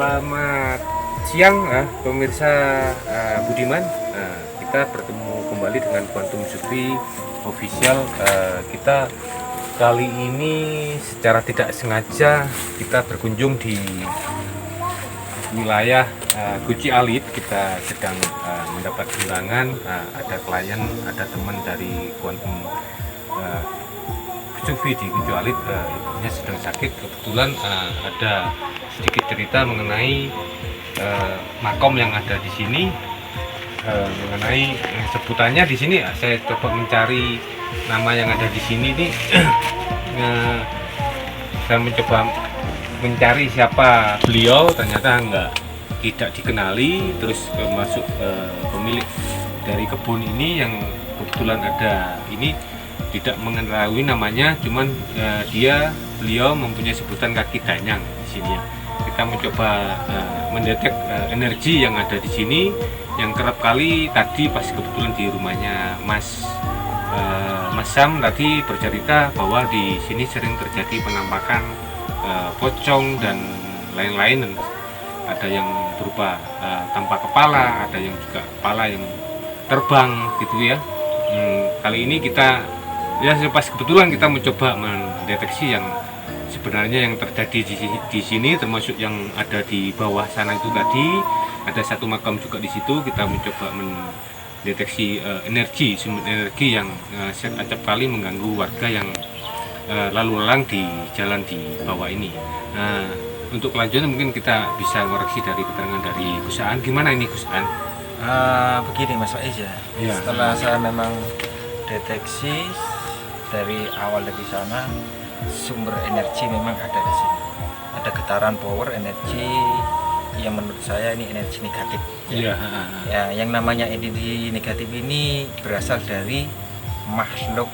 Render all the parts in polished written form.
Selamat siang pemirsa Budiman. Kita bertemu kembali dengan Quantum Sukri Official. Kita kali ini secara tidak sengaja kita berkunjung di wilayah Guci Alit. Kita sedang mendapat undangan, ada klien, ada teman dari Quantum Sukri di Guci Alit, ibunya sedang sakit. Kebetulan ada sedikit cerita mengenai makom yang ada di sini, mengenai sebutannya di sini. Saya coba mencari nama yang ada di sini nih. Saya mencoba mencari siapa beliau, ternyata tidak dikenali. Terus masuk pemilik dari kebun ini yang kebetulan ada ini tidak mengetahui namanya, cuman beliau mempunyai sebutan kaki danyang di sini ya. Kita mencoba mendetek energi yang ada di sini, yang kerap kali tadi pas kebetulan di rumahnya Mas Sam tadi bercerita bahwa di sini sering terjadi penampakan pocong dan lain-lain. Ada yang berupa tanpa kepala, ada yang juga kepala yang terbang gitu ya. Kali ini kita pas kebetulan kita mencoba mendeteksi yang sebenarnya yang terjadi di sini, termasuk yang ada di bawah sana itu tadi. Ada satu makam juga di situ. Kita mencoba mendeteksi sumber energi yang acap kali mengganggu warga yang lalu lalang di jalan di bawah ini. Nah, untuk kelanjutan mungkin kita bisa koreksi dari keterangan dari Gus Aan. Gimana ini Gus Aan? Begini Mas Faiz ya. Setelah saya memang deteksi dari awal dari sana, sumber energi memang ada di sini. Ada getaran power energi yang menurut saya ini energi negatif. Ya, yang namanya energi negatif ini berasal dari makhluk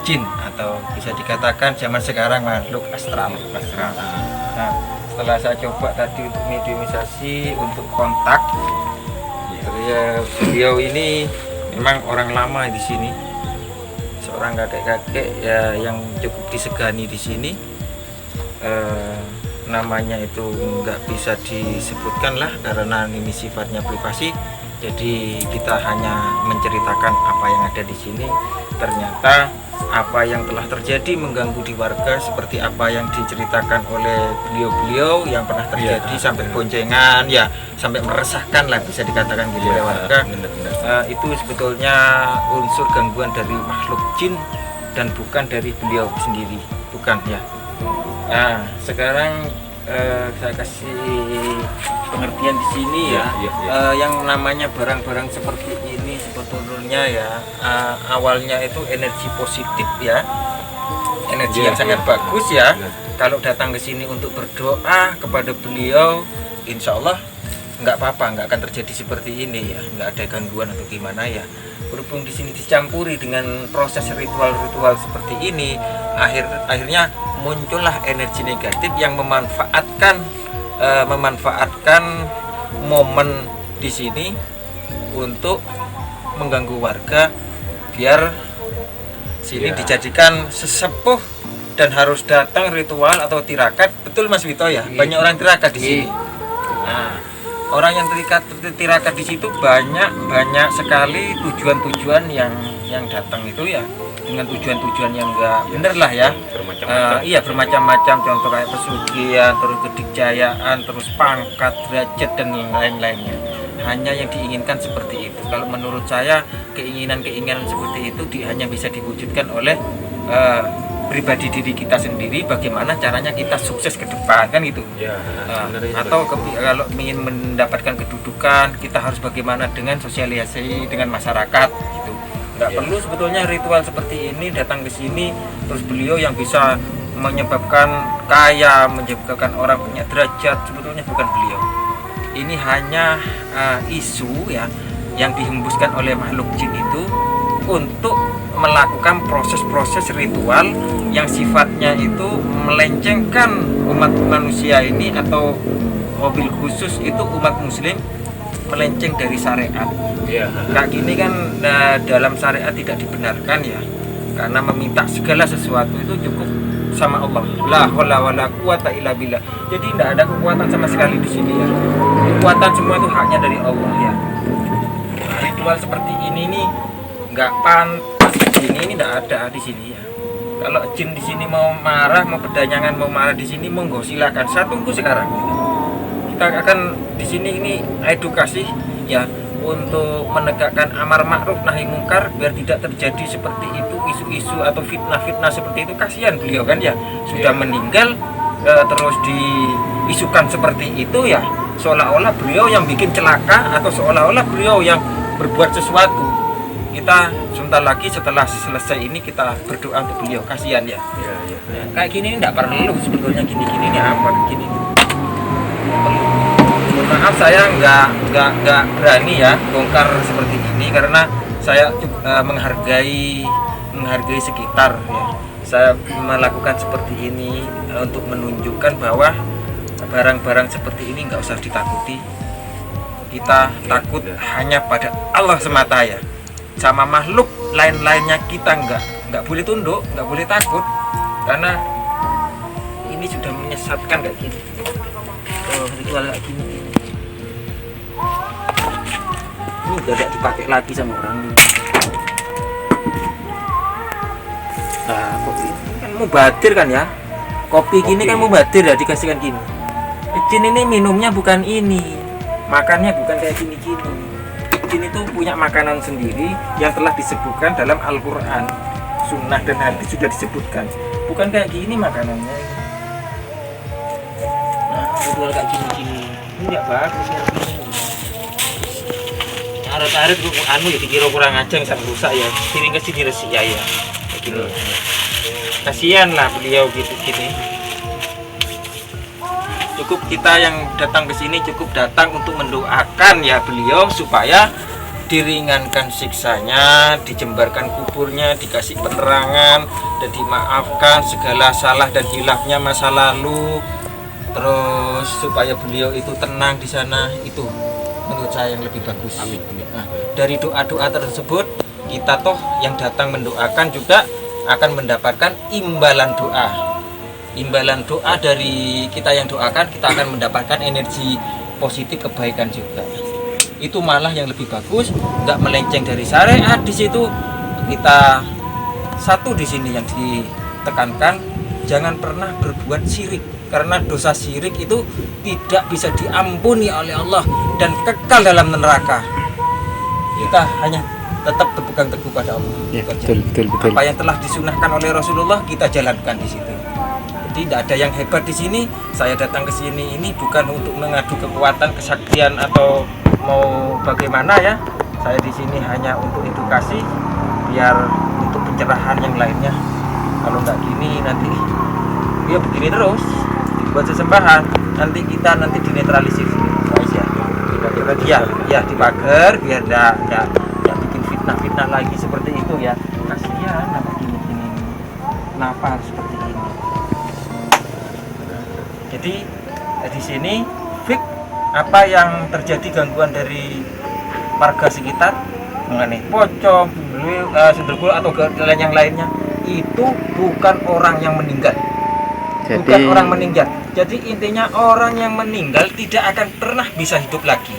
jin, atau bisa dikatakan zaman sekarang makhluk astral. Nah, setelah saya coba tadi untuk mediumisasi, untuk kontak, beliau ini memang orang lama di sini. Seorang kakek-kakek ya, yang cukup disegani di sini. Namanya itu nggak bisa disebutkan lah karena ini sifatnya privasi. Jadi kita hanya menceritakan apa yang ada di sini. Ternyata apa yang telah terjadi mengganggu di warga, seperti apa yang diceritakan oleh beliau-beliau yang pernah terjadi, sampai boncengan ya, sampai meresahkan lah bisa dikatakan gitu oleh warga. Itu sebetulnya unsur gangguan dari makhluk jin dan bukan dari beliau sendiri, bukan ya. Nah, sekarang saya kasih pengertian di sini ya. Yang namanya barang-barang seperti ini sebetulnya ya, awalnya itu energi positif ya, energi yang sangat bagus ya. Kalau datang ke sini untuk berdoa kepada beliau, insya Allah nggak apa-apa, nggak akan terjadi seperti ini ya, nggak ada gangguan atau gimana ya. Berhubung di sini dicampuri dengan proses ritual-ritual seperti ini, akhirnya muncullah energi negatif yang memanfaatkan momen di sini untuk mengganggu warga, biar sini dijadikan sesepuh dan harus datang ritual atau tirakat. Betul Mas Wito ya? Banyak orang tirakat di sini. Nah, orang yang tirakat di situ banyak sekali tujuan-tujuan yang datang itu ya, dengan tujuan-tujuan yang enggak bener lah ya. Bermacam-macam, contoh kayak pesugihan, terus kedikjayaan, terus pangkat, derajat dan lain-lainnya. Hanya yang diinginkan seperti itu. Kalau menurut saya keinginan seperti itu hanya bisa diwujudkan oleh pribadi diri kita sendiri. Bagaimana caranya kita sukses ke depan kan gitu. Atau kalau ingin mendapatkan kedudukan, kita harus bagaimana dengan sosialisasi dengan masyarakat gitu. Nggak perlu sebetulnya ritual seperti ini datang ke sini terus beliau yang bisa menyebabkan kaya, menyebabkan orang punya derajat. Sebetulnya bukan beliau. Ini hanya isu ya yang dihembuskan oleh makhluk jin itu untuk melakukan proses-proses ritual yang sifatnya itu melencengkan umat manusia ini, atau mobil khusus itu umat muslim melenceng dari syariat. Kayak gini kan dalam syariat tidak dibenarkan ya, karena meminta segala sesuatu itu cukup sama Allah. La haula wala quwata illa billah. Jadi tidak ada kekuatan sama sekali di sini ya. Kekuatan semua itu haknya dari Allah ya. Ritual seperti ini nih nggak pantas di sini, ini tidak ada di sini ya. Kalau jin di sini mau marah, mau berdanyangan, mau marah di sini, monggo silakan. Saya tunggu sekarang. Kita akan di sini ini edukasi ya untuk menegakkan amar ma'ruf nahi mungkar biar tidak terjadi seperti itu isu-isu atau fitnah-fitnah seperti itu. Kasihan beliau kan ya sudah meninggal terus diisukan seperti itu ya, seolah-olah beliau yang bikin celaka atau seolah-olah beliau yang berbuat sesuatu. Kita sebentar lagi setelah selesai ini kita berdoa untuk beliau, kasihan ya. Kayak gini tidak perlu sebetulnya, gini-gini ini apa gini. Maaf saya nggak berani ya bongkar seperti ini karena saya menghargai sekitar ya. Saya melakukan seperti ini untuk menunjukkan bahwa barang-barang seperti ini nggak usah ditakuti. Kita takut hanya pada Allah semata ya. Sama makhluk lain-lainnya kita nggak boleh tunduk, nggak boleh takut karena ini sudah menyesatkan kayak gini. Ritual kayak gini. Ini udah tidak dipakai lagi sama orang. Nah, kopi ini kan mubadir kan ya. Kopi gini kan mubadir ya, dikasihkan gini. Jin ini minumnya bukan ini, makannya bukan kayak gini-gini. Jin itu punya makanan sendiri yang telah disebutkan dalam Al-Quran, Sunnah dan hadis sudah disebutkan. Bukan kayak gini makanannya. Nah, ritual kayak gini-gini ini nggak bagus ya. Aret-aret anu ya dikira kurang aja yang rusak ya, piring ke sini resik ya kayak gini. Kasihan lah beliau gitu gini. Cukup kita yang datang ke sini cukup datang untuk mendoakan ya beliau supaya diringankan siksanya, dijembarkan kuburnya, dikasih penerangan dan dimaafkan segala salah dan hilafnya masa lalu. Terus supaya beliau itu tenang di sana, itu menurut saya yang lebih bagus. Amin. Nah, dari doa-doa tersebut kita toh yang datang mendoakan juga akan mendapatkan imbalan doa. Imbalan doa dari kita yang doakan, kita akan mendapatkan energi positif kebaikan juga. Itu malah yang lebih bagus, nggak melenceng dari syariat. Di situ kita satu di sini yang ditekankan, jangan pernah berbuat syirik karena dosa syirik itu tidak bisa diampuni oleh Allah dan kekal dalam neraka. Kita hanya tetap berpegang teguh pada Allah. Ya, betul. Apa yang telah disunahkan oleh Rasulullah kita jalankan di situ. Jadi tidak ada yang hebat di sini. Saya datang ke sini ini bukan untuk mengadu kekuatan, kesaktian atau mau bagaimana ya. Saya di sini hanya untuk edukasi, biar untuk pencerahan yang lainnya. Kalau nggak gini nanti ya begini terus dibuat sesembahan, nanti kita dinetralisir guys ya. Ya dipagar biar tidak bikin fitnah lagi seperti itu ya. Kasihan apa gini. Kenapa harus seperti ini? Jadi di sini fik apa yang terjadi gangguan dari warga sekitar mengenai pocong, sundel atau yang lainnya itu bukan orang yang meninggal. Bukan orang meninggal. Jadi intinya orang yang meninggal tidak akan pernah bisa hidup lagi.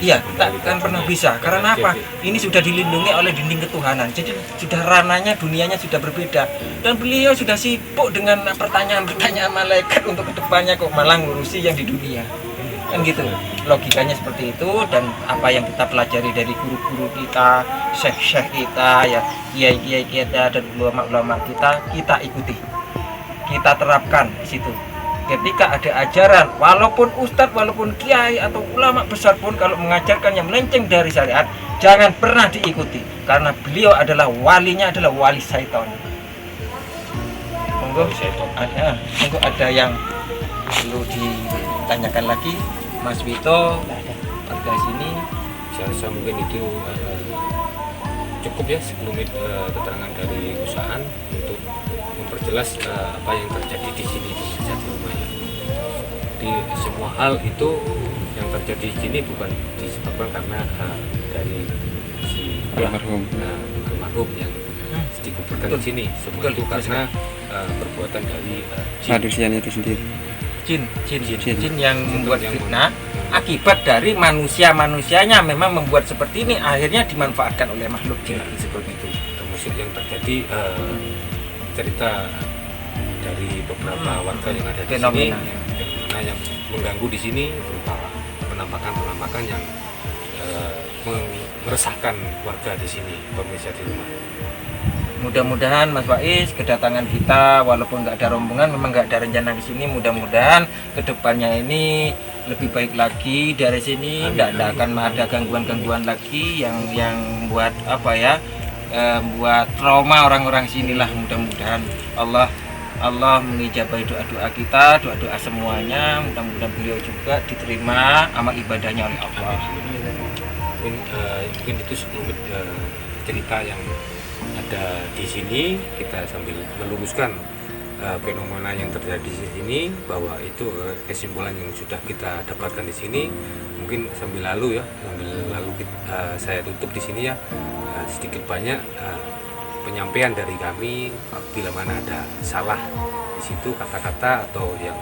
Iya, tak akan pernah bisa. Karena apa? Ini sudah dilindungi oleh dinding ketuhanan. Jadi sudah ranahnya, dunianya sudah berbeda. Dan beliau sudah sibuk dengan pertanyaan-pertanyaan malaikat untuk kedepannya kok malah ngurusi yang di dunia. Kan gitu. Logikanya seperti itu dan apa yang kita pelajari dari guru-guru kita, syekh-syekh kita, ya kiai-kiai kita dan ulama-ulama kita ikuti. Kita terapkan di situ. Ketika ada ajaran, walaupun ustadz, walaupun kiai atau ulama besar pun kalau mengajarkan yang melenceng dari syariat, jangan pernah diikuti karena beliau adalah adalah wali syaitan. Monggo ada yang perlu ditanyakan lagi, Mas Wito, warga sini. Saya rasa mungkin itu cukup ya sebelum keterangan dari usahaan untuk memperjelas apa yang terjadi di sini pemirsa di rumah ya. Di semua hal itu yang terjadi di sini bukan disebabkan karena dari si almarhum yang sedikit dikuburkan di sini. Semua Betul, itu betul karena perbuatan dari jin. manusianya itu sendiri. Jin yang membuat yang fitnah akibat dari manusianya memang membuat seperti ini, akhirnya dimanfaatkan oleh makhluk jin seperti itu. Termasuk yang terjadi cerita dari beberapa warga yang ada di Fenomena. sini, fenomena yang mengganggu di sini berupa penampakan yang meresahkan warga di sini, pemirsa di rumah. Mudah-mudahan Mas Faiz, kedatangan kita walaupun nggak ada rombongan, memang nggak ada rencana di sini, mudah-mudahan kedepannya ini lebih baik lagi dari sini, Amin, tidak akan amin. ada gangguan-gangguan lagi yang buat apa ya, buat trauma orang-orang sinilah. Mudah-mudahan Allah mengijabahi doa-doa kita, doa-doa semuanya. Mudah-mudahan beliau juga diterima amal ibadahnya oleh Allah. Mungkin itu sekelumit cerita yang ada di sini. Kita sambil meluruskan fenomena yang terjadi di sini, bahwa itu kesimpulan yang sudah kita dapatkan di sini. Mungkin sambil lalu saya tutup di sini ya, sedikit banyak penyampaian dari kami. Bila mana ada salah di situ, kata-kata atau yang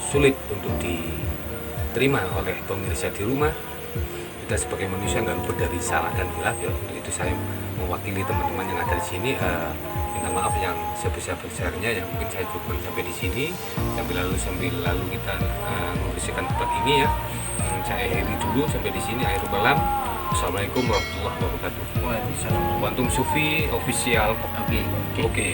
sulit untuk diterima oleh pemirsa di rumah, kita sebagai manusia nggak luput dari salah dan hilaf ya. Untuk itu saya mewakili teman-teman yang ada di sini, minta maaf yang sebesar-besarnya. Yang mungkin saya cukup sampai di sini, sambil lalu kita membersihkan tempat ini ya. Saya akhiri dulu sampai di sini. Akhirul kalam. Assalamualaikum warahmatullahi wabarakatuh. Waalaikumsalam. Quantum Sufi official. Oke. Oke.